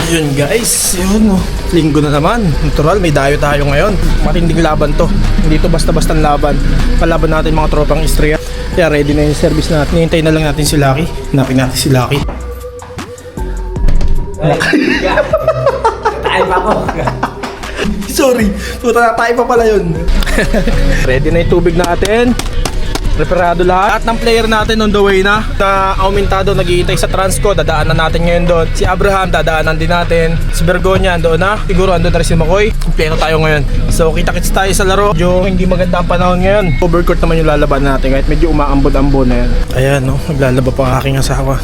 Ayun guys, yun oh. Linggo na naman. Natural, may dayo tayo ngayon. Matinding laban to. Hindi to basta-basta laban. Kalaban natin mga tropang Istria. Kaya ready na yung service natin. Hintay na lang natin si Lucky. Hanapin natin si Lucky. Tayo pa ako. Sorry, puta, tayo pa pala yun. Ready na yung tubig natin. Preparado lahat. Lahat ng player natin on the way na. Aumentado, nag-iintay sa Transco. Dadaanan natin ngayon doon. Si Abraham, dadaanan din natin. Si Bergonia, andoon na. Siguro andun na rin si McCoy. Pleno tayo ngayon. So, kita-kits tayo sa laro. Medyo hindi maganda ang panahon ngayon. Overcourt naman yung lalaban natin. Kahit medyo umaambod-ambod na yan. Ayan, no. Naglalaba pa ang aking asawa.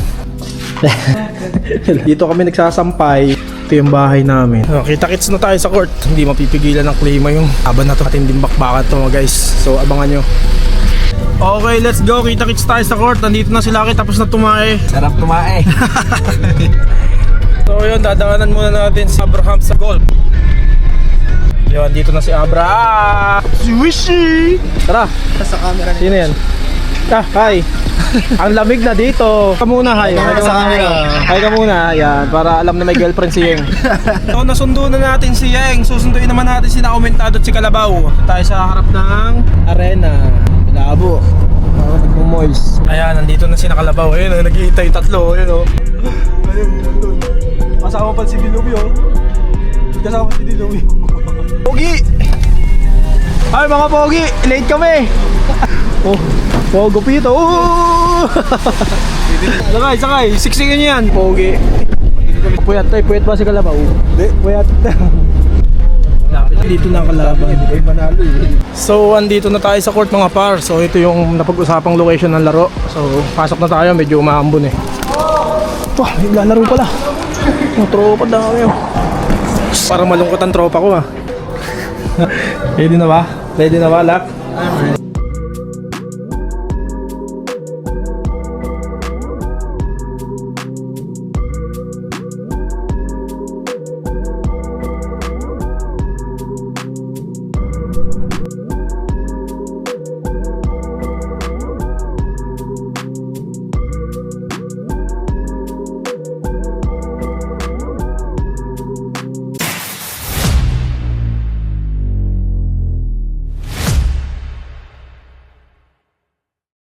Dito kami nagsasampay. Ito yung bahay namin. So, kita-kits na tayo sa court. Hindi mapipigilan ng klima yung laban na to. Matinding bakbakan to mga guys. So, abangan nyo. Okay, let's go. Kita-kits tayo sa court. Nandito na si Lucky, tapos na tumae. Sarap tumae. So yun, dadaanan muna natin si Abraham sa goal. Yun, dito na si Abraham. Si Wishy! Tara. Sa camera na. Sino yan? Hi. Ang lamig na dito. Ka muna, hi. Hi ka muna. Hi ka muna. Yan, para alam na may girlfriend si Yeng. So nasundo na natin si Yeng. Susunduin naman natin si Naumentado at si Kalabaw. Tayo sa harap ng arena. Labo. Nagmo-moils. Ayan, nandito na si Kalabaw. Ayun, nag-iintay tatlo. Ayun, oh. Ayun, nandun. Kasama pa si Dilubyo. Kasama si Dilubyo. Pogi! Ay, mga Pogi! Late kami! Oh, Pogo Pito! Oh! Sakay, sakay! Siksingin niyo yan, Pogi! Puyat tayo, puyat ba si Kalabaw? Hindi, puyat. Dito na kalaban. So, andito na tayo sa court mga par. So, ito yung napag-usapang location ng laro. So, pasok na tayo. Medyo umaambon eh. Wah, may lalaro pala. Yung tropa dami yun. Parang malungkot ang tropa ko ah. Ready na ba? Ready na ba, Lak?